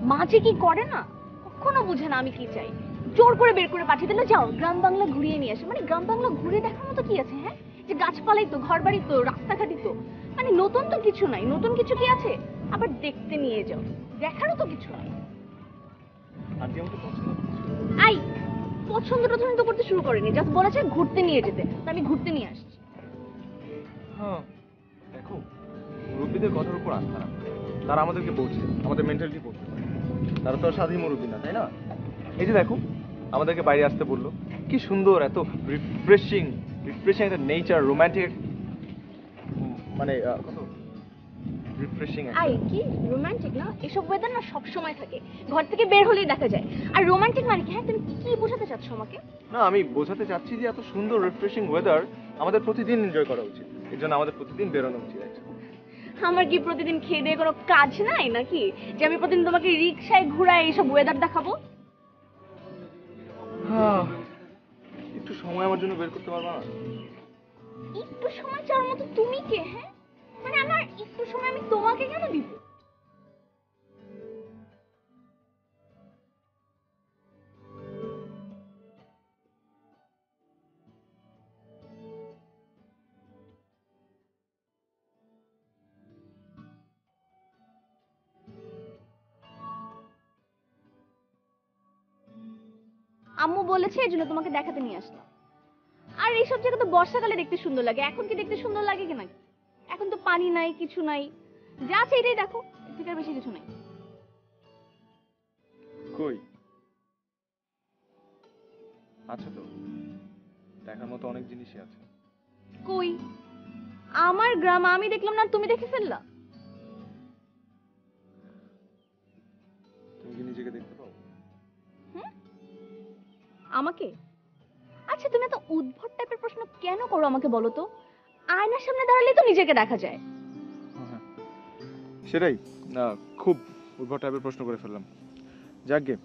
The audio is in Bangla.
মা যে কি করে না, কখনো বুঝে না আমি কি চাই। জোর করে বের করে পাঠিয়ে দিলে যাও গ্রাম বাংলা ঘুরিয়ে নিয়ে আসে। মানে গ্রাম বাংলা ঘুরে দেখার মতো কি আছে? হ্যাঁ, যে গাছপালাই তো, ঘর বাড়ি তো, রাস্তাঘাটই তো, মানে নতুন তো কিছু নাই। নতুন কিছু কি আছে? আবার দেখতে নিয়ে যাও, দেখারও তো কিছু নাই। আন্টি আমাকে পছন্দ করছে। আই, পছন্দ টছন্দ তো করতে শুরু করেনি, জাস্ট বলেছে ঘুরতে নিয়ে যেতে, তো আমি ঘুরতে নিয়ে আসছি। হ্যাঁ, দেখো, মুরব্বীদের কথার উপর আস্থা রাখো। তারা আমাদেরকে বলছে, আমাদের মেন্টালিটি বলতে পারে। তারা তো আর সাধারণ মুরব্বী না, তাই না? এই যে দেখো, আমাদেরকে বাইরে আসতে বললো, কি সুন্দর, এত রিফ্রেশিং রিফ্রেশিং একটা নেচার, রোমান্টিক, মানে কত রিফ্রেশিং আই, কি রোমান্টিক না? এসব ওয়েদার না সব সময় থাকে, ঘর থেকে বের হলেই দেখা যায়। আর রোমান্টিক মানে কি? হ্যাঁ, তুমি কি বোঝাতে চাচ্ছ আমাকে? না, আমি বোঝাতে চাচ্ছি যে এত সুন্দর রিফ্রেশিং ওয়েদার আমাদের প্রতিদিন এনজয় করা উচিত। এর জন্য আমাদের প্রতিদিন বেরোনো উচিত। আমার কি প্রতিদিন খেয়ে দিয়ে কোনো কাজ নাই নাকি, যে আমি প্রতিদিন তোমাকে রিক্সায় ঘুরায় এইসব ওয়েদার দেখাবো? হ্যাঁ, একটু সময় আমার জন্য বের করতে পারবা না? একটু সময় চাওয়ার মতো তুমি কে? হ্যাঁ, মানে আমার একটু সময় আমি তোমাকে কেন দিব? আম্মু বলেছে এই জন্য তোমাকে দেখাতে নিয়ে আসলাম। আর এইসব জায়গা তো বর্ষাকালে দেখতে সুন্দর লাগে, এখন কি দেখতে সুন্দর লাগে কি নাকি? এখন তো পানি নাই, কিছু নাই, যা আছে এটাই দেখো, এর থেকে আর বেশি কিছু নাই। কই আচ্ছা, তো দেখার মতো অনেক জিনিসই আছে। কই? আমার গ্রাম আমি দেখলাম না, তুমি দেখে ফেললা? তুমি কি নিজেকে দেখতে পাও? হুম, আমাকে? আচ্ছা, তুমি এত উদ্ভট টাইপের প্রশ্ন কেন করো আমাকে বলো তো? আয়নার সামনে দাঁড়ালেই তো নিজেকে দেখা যায়। হ্যাঁ, সেটাই না, খুব উদ্ভট টাইপের প্রশ্ন করে ফেললাম। যাক গে,